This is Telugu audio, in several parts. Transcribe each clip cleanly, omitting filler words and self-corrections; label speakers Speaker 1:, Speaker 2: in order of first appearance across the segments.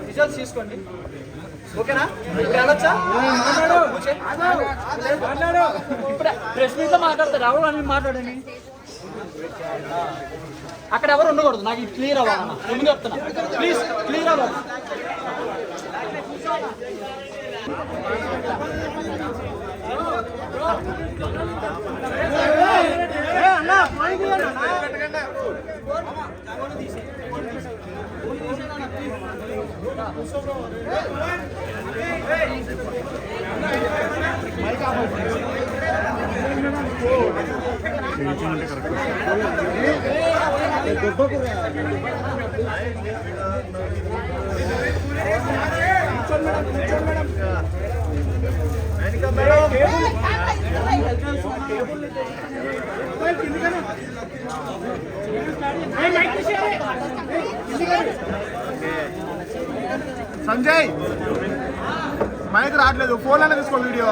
Speaker 1: రిజల్ట్స్ తీసుకోండి ఓకేనా? ఇప్పుడు వెళ్ళొచ్చా? ఇప్పుడు ప్రెస్ మీట్ లో మాట్లాడతారు ఎవరు అని మాట్లాడండి. అక్కడ ఎవరు ఉండకూడదు. నాకు ఇది క్లియర్ అవ్వాలన్నా ముందు చెప్తున్నా. ప్లీజ్ క్లియర్ అవ్వాలి.
Speaker 2: సంజయ్ మైక్ రావట్లేదు, ఫోన్ అనే తీసుకో వీడియో.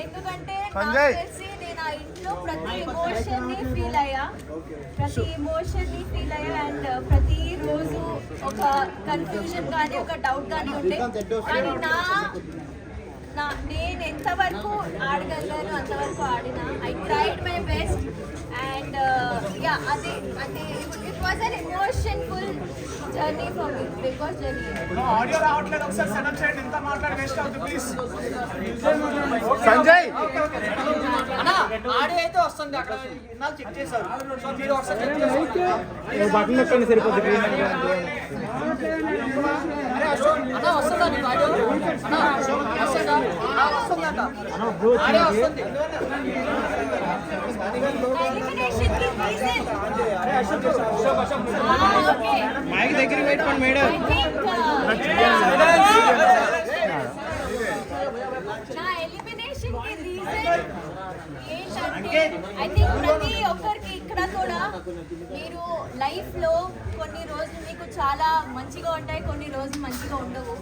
Speaker 3: ఎందుకంటే నేను ఆ ఇంట్లో ప్రతి ఎమోషన్ ని ఫీల్ అయ్యా అండ్ ప్రతి రోజు ఒక కన్ఫ్యూజన్ కానీ ఒక డౌట్ కానీ ఉండే. కానీ నేను ఎంతవరకు ఆడగలను అంతవరకు ఆడిన. I tried my best and yeah అదే అంటే it was an emotionful journey for me, big boss journey.
Speaker 2: Audio రావట్లేదు, ఒకసారి సెటప్ చేయండి. ఎంత మాట్లాడి వేస్ట్ అవుతుంది ప్లీజ్. సంజయ్
Speaker 1: అన్నా ఆడియో అయితే వస్తుంది, అక్కడ ఇన్నాళ్ళు చెక్ చేశారు. సో మీరు ఒకసారి చెక్ చేస్తారు.
Speaker 2: బటన్ నొక్కండి సరిపోతుంది.
Speaker 1: అన్నా వస్తుందా నీకు ఆడియో? అన్నా వస్తుందా? వస్తుందట ఆడియో వస్తుంది.
Speaker 2: మైక్ దగ్గర పెట్టుకోండి మేడం.
Speaker 3: నా ఎలిమినేషన్ కి రీజన్ ఏంటంటే ఐ థింక్ ప్రతి ఒక్కరికి ఇక్కడ కూడా మీరు లైఫ్ లో కొన్ని రోజులు మీకు చాలా మంచిగా ఉంటాయి, కొన్ని రోజులు మంచిగా ఉండవు.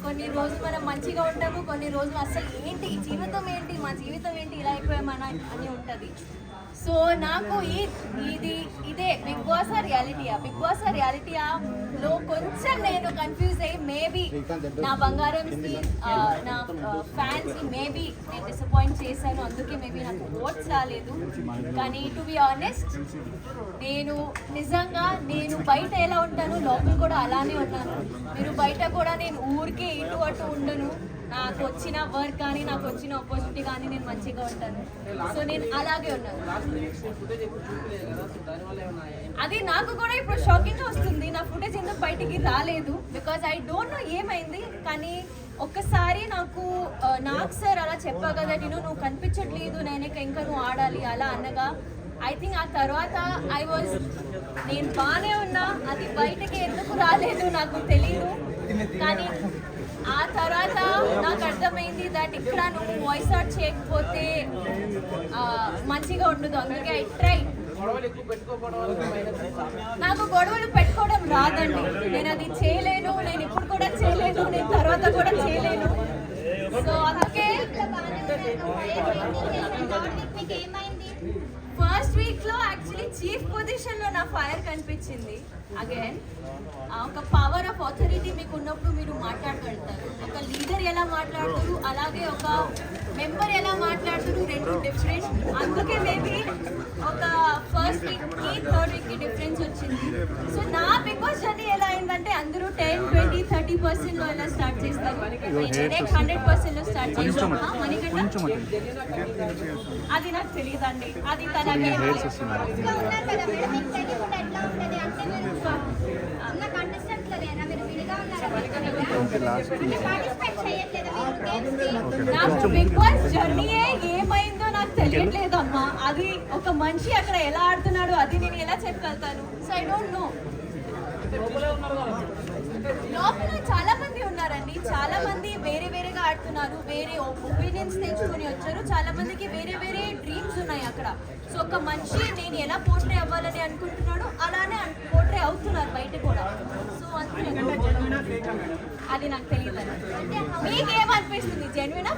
Speaker 3: కొన్ని రోజులు మనం మంచిగా ఉంటాము, కొన్ని రోజులు అసలు ఏంటి జీవితం ఏంటి, మా జీవితం ఏంటి, ఇలా అయిపోయామని అని ఉంటుంది. సో నాకు ఇదే బిగ్ బాస్ రియాలిటీయా, బిగ్ బాస్ రియాలిటీలో కొంచెం నేను కన్ఫ్యూజ్ అయ్యి మేబీ నా బంగారంకి నా ఫ్యాన్స్కి మేబీ నేను డిసప్పాయింట్ చేశాను, అందుకే మేబీ నాకు ఓట్స్ రాలేదు. కానీ టు బి ఆనెస్ట్ నేను నిజంగా నేను బయట ఎలా ఉంటాను లోపల కూడా అలానే ఉన్నాను. మీరు బయట కూడా నేను ఊరికే ఇటు అటు ఉండను. నాకు వచ్చిన వర్క్ కానీ నాకు వచ్చిన ఆపర్చునిటీ కానీ నేను మంచిగా ఉంటాను. సో నేను అలాగే ఉన్నాను. అది నాకు కూడా ఇప్పుడు షాకింగ్గా వస్తుంది. నా ఫుటేజ్ ఎందుకు బయటికి రాలేదు, బికాజ్ ఐ డోంట్ నో ఏమైంది. కానీ ఒక్కసారి నాకు సార్ అలా చెప్పా కదా, నువ్వు కనిపించట్లేదు, ఇంకా నువ్వు ఆడాలి అలా అనగా ఐ థింక్ ఆ తర్వాత నేను బాగానే ఉన్నా, అది బయటకి ఎందుకు రాలేదు నాకు తెలియదు. కానీ ఆ తర్వాత నాకు అర్థమైంది దట్ ఇక్కడ నువ్వు వాయిస్ అవుట్ చేయకపోతే మంచిగా ఉండదు. అందుకే ఐ ట్రై. నాకు గొడవలు పెట్టుకోవడం రాదండి, నేను అది చేయలేను, నేను ఇప్పుడు కూడా చేయలేను, నేను తర్వాత కూడా చేయలేను. సో అందుకే ఫస్ట్ వీక్ లో యాక్చువల్లీ చీఫ్ పొజిషన్ లో నా ఫైర్ కనిపించింది. అగైన్ ఒక పవర్ ఆఫ్ అథారిటీ మీకు ఉన్నప్పుడు మీరు మాట్లాడగలుగుతారు. ఒక లీడర్ ఎలా మాట్లాడతారు, అలాగే ఒక మెంబర్ ఎలా మాట్లాడతారు, రెండు డిఫరెంట్. అందుకే మేబీ ఒక ఫస్ట్ వీక్ కి థర్డ్ వీక్ కి డిఫరెన్స్ వచ్చింది. సో నా బిగ్ బాస్ జర్నీ ఎలా అయిందంటే అందరూ 10, 20, 30% లో ఎలా స్టార్ట్ చేస్తారు, 100% లో స్టార్ట్ చేస్తాం. అది నాకు తెలియదండి, అది తనకే నాకు బిగ్ బాస్ జర్నీయే ఏమైందో నాకు తెలియట్లేదమ్మా. అది ఒక మనిషి అక్కడ ఎలా ఆడుతున్నాడో అది నేను ఎలా చెప్పగలుగుతాను. So I don't know. లోపల చాలా మంది ఉన్నారండి, చాలా మంది వేరే వేరేగా ఆడుతున్నారు, వేరే ఒపీనియన్స్ తెచ్చుకొని వచ్చారు. చాలా మందికి వేరే వేరే డ్రీమ్స్ ఉన్నాయి అక్కడ. సో ఒక మనిషి నేను ఎలా పోర్ట్రే అవ్వాలని అనుకుంటున్నాడు అలానే పోర్ట్రే అవుతున్నారు బయట కూడా. సో అది నాకు తెలియదు. మీకేమనిపిస్తుంది, జెన్యునా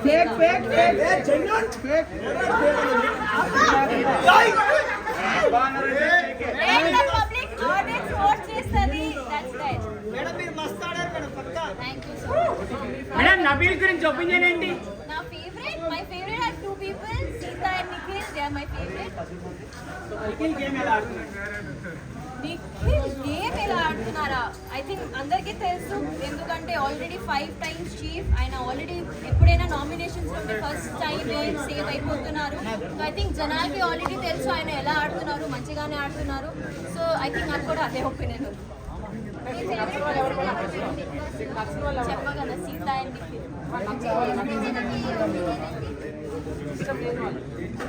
Speaker 3: పబ్లిక్ ఆడియన్స్ ఓట్ చేస్తుంది. That's right.
Speaker 1: మేడం మీరు మస్త్ ఆడారు మేడం, పక్కా.
Speaker 3: Thank you so much.
Speaker 4: Madam Nabeel గురించి ఒపీనియన్ ఏంటి?
Speaker 3: నా my favourite are 2 people, Sita and Nikhil. They are my favourite.
Speaker 4: Nikhil game ఎలా ఆడుతున్నాడు?
Speaker 3: నిఖిల్ గేమ్ ఎలా ఆడుతున్నారా? ఐ థింక్ అందరికీ తెలుసు, ఎందుకంటే ఆల్రెడీ 5 times చీఫ్. ఆయన ఆల్రెడీ ఎప్పుడైనా నామినేషన్స్ ఉంటే ఫస్ట్ టైం సేవ్ అయిపోతున్నారు. సో ఐ థింక్ జనాలకి ఆల్రెడీ తెలుసు ఆయన ఎలా ఆడుతున్నారు, మంచిగానే ఆడుతున్నారు. సో ఐ థింక్ నాకు కూడా అదే ఒపీనియన్ ఉంది. చెప్ప కదా, సీత అండ్ నిఖిల్.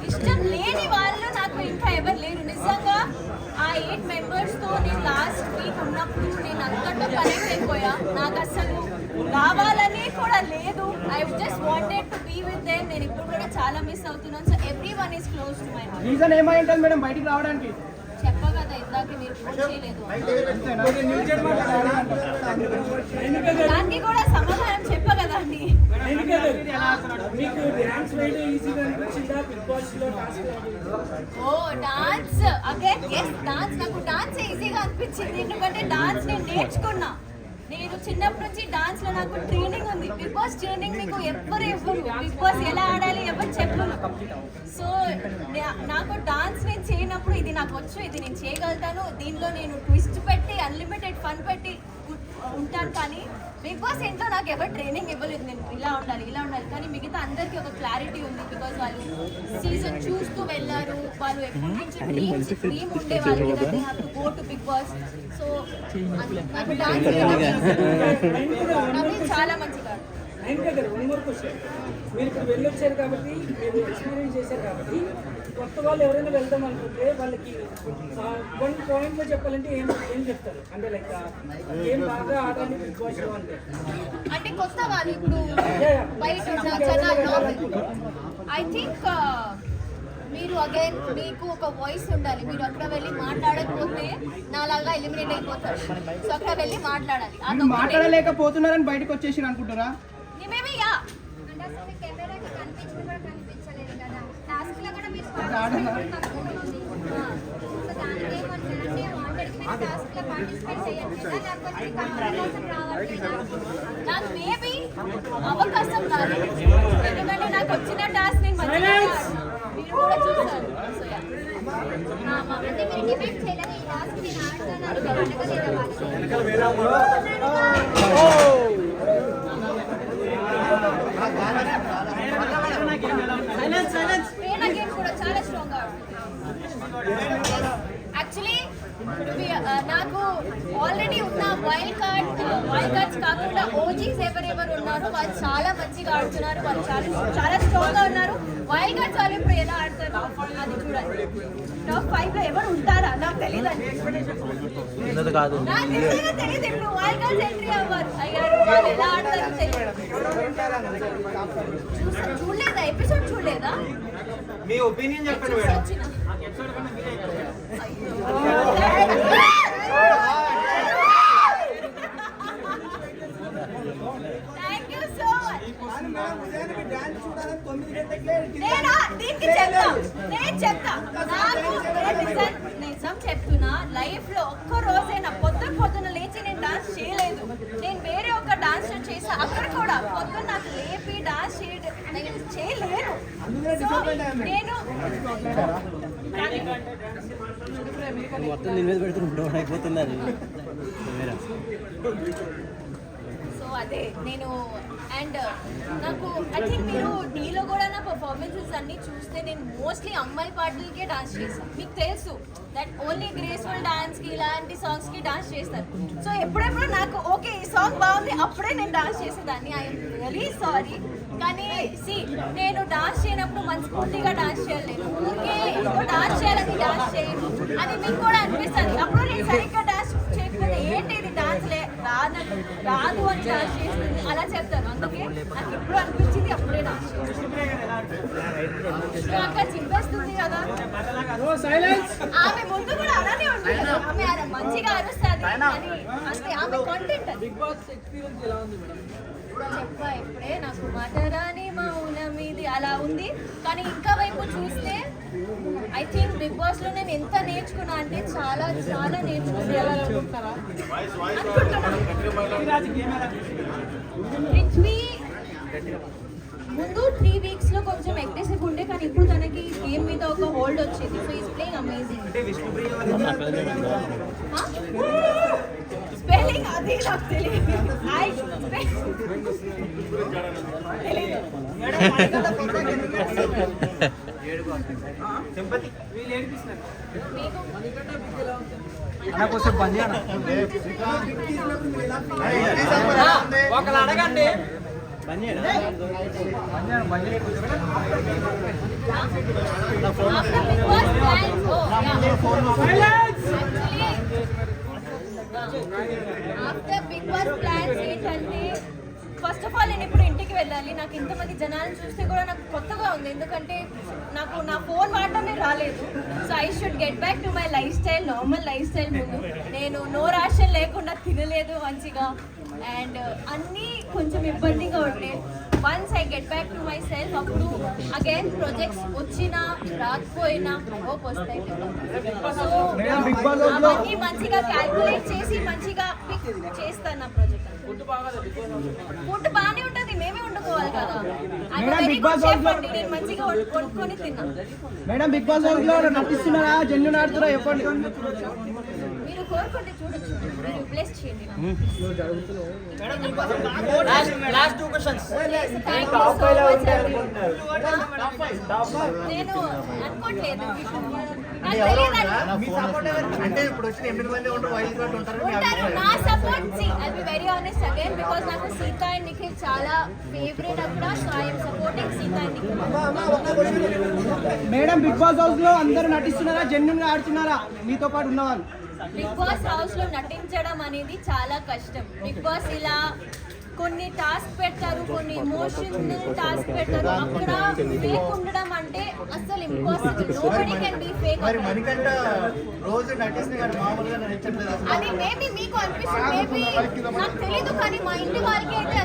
Speaker 3: ఇష్టం లేని వాళ్ళు నాకు ఇంకా ఎవరు లేరు నిజంగా. ఆ 8 members తో నేను లాస్ట్ వీక్ ఉన్నప్పుడు నేను అంతటా కనెక్ట్ అయిపోయా. నాకు అసలు రావాలని కూడా లేదు. I just wanted to be with them. నేను ఇప్పుడు కూడా చాలా మిస్ అవుతున్నాను. So everyone is close to my heart.
Speaker 4: Reason ఏమై ఉంటుంది మేడం బయటికి రావడానికి?
Speaker 3: చెప్ప కదా ఇందాక మీరు ఫోన్ చేయలేదు, దానికి కూడా సమాధానం చెప్ప కదా అండి. ఓ డాన్స్, అగైన్ ఎస్ డాన్స్. నాకు డాన్స్ ఈజీగా అనిపించింది, ఎందుకంటే డాన్స్ నేను నేర్చుకున్నా. నేను చిన్నప్పటి నుంచి డాన్స్ లో నాకు ట్రైనింగ్ ఉంది. బిగ్ బాస్ ట్రైనింగ్ మీకు ఎవ్వరు బిగ్ బాస్ ఎలా ఆడాలి ఎవరు చెప్పరు. సో నాకు డాన్స్ నేను చేయనప్పుడు ఇది నాకు వచ్చు, ఇది నేను చేయగలుగుతాను, దీనిలో నేను ట్విస్ట్ పెట్టి అన్లిమిటెడ్ ఫన్ పెట్టి ఉంటాను. కానీ బిగ్ బాస్ ఏంటో నాకు ఎవరు ట్రైనింగ్ ఇవ్వలేదు, నేను ఇలా ఉండాలి ఇలా ఉండాలి. కానీ మిగతా అందరికీ ఒక క్లారిటీ ఉంది, బికాజ్ వాళ్ళు సీజన్ చూస్తూ వెళ్ళారు. వాళ్ళు ఎప్పటి నుంచి డ్రీమ్ ఉండేవాళ్ళు to go to Bigg Boss. So నాకు డాన్స్ చాలా మంచిగా.
Speaker 4: మీరు ఇప్పుడు వెళ్ళొచ్చారు కాబట్టి, మీరు ఎక్స్పీరియన్స్ చేశారు కాబట్టి, కొత్త వాళ్ళు ఎవరైనా వెళ్దాం అనుకుంటే వాళ్ళకి 1 point లో చెప్పాలంటే ఏం చెప్తారు? అంటే లైక్ ఏం బాగా ఆడాలి బిగ్ బాస్ లో
Speaker 3: అంటే కొత్త వాళ్ళు ఇప్పుడు బయట ఐ థింక్ మీరు అగైన్ మీకు ఒక వాయిస్ ఉండాలి. మీరు అక్కడ వెళ్ళి మాట్లాడకపోతే నాలాగా ఎలిమినేట్ అయిపోతారు. సో అక్కడ వెళ్ళి మాట్లాడాలి.
Speaker 4: మాట్లాడలేకపోతున్నారని బయటకు వచ్చేసి అనుకుంటారా?
Speaker 3: Maybe yeah. నాకు మేబీ అవకాశం రాదు, ఎందుకంటే నాకు వచ్చిన టాస్క్ నేను మంచిగా మీరు కూడా చూసారు. So yeah. గేమ్ కూడా చాలా స్ట్రాంగ్ యాక్చువల్లీ. నాకు ఆల్రెడీ ఉన్న వైల్డ్ కార్డ్స్ కాకుండా ఓజీస్ ఎవరెవరు ఉన్నారో వాళ్ళు చాలా మంచిగా ఆడుతున్నారు. వాళ్ళు చాలా స్ట్రాంగ్ గా ఉన్నారు. వైల్డ్ కార్డ్స్ వాళ్ళు ఇప్పుడు ఎలా ఆడతారు అది చూడండి. టాప్ 5 లో ఎవరు ఉంటారా నాకు తెలియదండి. నాకు తెలియదు ఇప్పుడు వైల్డ్ కార్డ్స్ ఎంట్రీ అయ్యారు, వాళ్ళు ఎలా ఆడతారు తెలియదు. చూడలేదా ఎపిసోడ్? చూడలేదా?
Speaker 1: మీ ఒపీనియన్ చెప్పండి madam.
Speaker 3: Thank you so much. నేను దీనికి చెప్తా నేను చెప్తా నాకు నిజం చెప్తున్నా లైఫ్ లో ఒక్క రోజైనా పొద్దున లేచి నేను డాన్స్ చేయలేదు. నేను వేరే ఒక డాన్స్ చేసా, అక్కడ కూడా పొద్దున్న నాకు లేపి డాన్స్ చేయలేను. సో నేను
Speaker 5: మొత్తం నేను మీద పెడుతుంటాం అయిపోతుంది అది.
Speaker 3: సో అదే నేను అండ్ నాకు ఐ థింక్ మీరు నీలో కూడా నా పర్ఫార్మెన్సెస్ అన్ని చూస్తే నేను మోస్ట్లీ అమ్మాయి పాటలకే డాన్స్ చేస్తాను. మీకు తెలుసు దట్ ఓన్లీ గ్రేస్ఫుల్ డాన్స్కి ఇలాంటి సాంగ్స్కి డాన్స్ చేస్తాను. సో ఎప్పుడెప్పుడు నాకు ఓకే ఈ సాంగ్ బాగుంది అప్పుడే నేను డాన్స్ చేసేదాన్ని. I'm really sorry. కానీ సి నేను డాన్స్ చేయనప్పుడు మనస్ఫూర్తిగా డాన్స్ చేయలేను. ఊరికే డాన్స్ చేయాలని డాన్స్ చేయను అది మీకు కూడా అనిపిస్తుంది. అప్పుడు నేను సరిగ్గా డాన్స్ చేయకపోతే ఏంటి ఇది డాన్స్ రాదు అని డాన్స్ చేస్తుంది అలా చెప్తాను. అందుకే నాకు ఎప్పుడు అనిపించింది అప్పుడే డాన్స్ అక్కడ చింపేస్తుంది కదా. ఆమె ముందు కూడా అలానే ఉంది కదా. ఆమె మంచిగా అరుస్తుంది అని అంటే ఆమె కాంటెంట్ అది. చెప్పా ఇప్పుడే నాకు మాటరాని మౌనం ఇది అలా ఉంది. కానీ ఇంకా వైపు చూస్తే ఐ థింక్ బిగ్ బాస్ లో నేను ఎంత నేర్చుకున్నా అంటే చాలా చాలా నేర్చుకున్నాను. పృథ్వీ ముందు 3 weeks లో కొంచెం అగ్రెసివ్ ఉండే, కానీ ఇప్పుడు తనకి గేమ్ మీద ఒక హోల్డ్ వచ్చింది. So is playing amazing. Spelling అది నాకు తెలియదు.
Speaker 1: ఒకళ్ళు అడగండి.
Speaker 3: ఆఫ్టర్ బిగ్ బాస్ ప్లాన్స్ ఏంటంటే ఫస్ట్ ఆఫ్ ఆల్ నేను ఇప్పుడు ఇంటికి వెళ్ళాలి. నాకు ఇంతమంది జనాలను చూస్తే కూడా నాకు కొత్తగా ఉంది, ఎందుకంటే నాకు నా ఫోన్ వాడటమే రాలేదు. So I should get back to my life style, normal life style. ముందు నేను నో రేషన్ లేకుండా తినలేదు మంచిగా అండ్ అన్నీ కొంచెం ఇబ్బందిగా ఉండే. Once I get back to my self అప్పుడు అగైన్ ప్రాజెక్ట్స్ వచ్చినా రాకపోయినా హోప్ వస్తాయి. సో అవన్నీ మంచిగా క్యాల్కులేట్ చేసి మంచిగా పిక్ చేస్తాను నా ప్రాజెక్ట్. ఫుడ్ బాగానే ఉంటుంది, మేమే వండుకోవాలి కదా. నేను మంచిగా వండుకొని తిన్నాను.
Speaker 5: మేడం బిగ్ బాస్ హౌస్ లో నటిస్తున్నారా జెన్యున్ ఆడుతున్నారా చెప్పండి.
Speaker 3: మీరు కోరుకుంటే చూడొచ్చు, మీరు బ్లెస్ చేయండి.
Speaker 1: Last 2 questions.
Speaker 3: నేను అనుకోవట్లేదు
Speaker 2: అంటే ఇప్పుడు వచ్చిన 8 మంది ఉంటారు.
Speaker 3: నా support see I be very honest again because నాకు సీత అండ్ నిఖిల్ చాలా ఫేవరెట్ అక్కడ. So I'm supporting Sita and Nikhil.
Speaker 5: Madam Bigg Boss house లో అందరూ నటిస్తున్నారా జెన్యున్ గా ఆడుతున్నారా మీతో పాటు ఉన్నవాళ్ళు?
Speaker 3: బిగ్ బాస్ హౌస్ లో నటించడం అనేది చాలా కష్టం. బిగ్ బాస్ ఇలా కొన్ని టాస్క్ పెడతారు, కొన్ని ఇమోషనల్ టాస్క్ పెడతారు. అక్కడ ఫేక్ ఉండడం అంటే అసలు impossible. Nobody can be fake. అది మేబీ మీకు అనిపిస్తుంది, మేబీ నాకు తెలీదు, కానీ మా ఇంటి వాళ్ళకి అయితే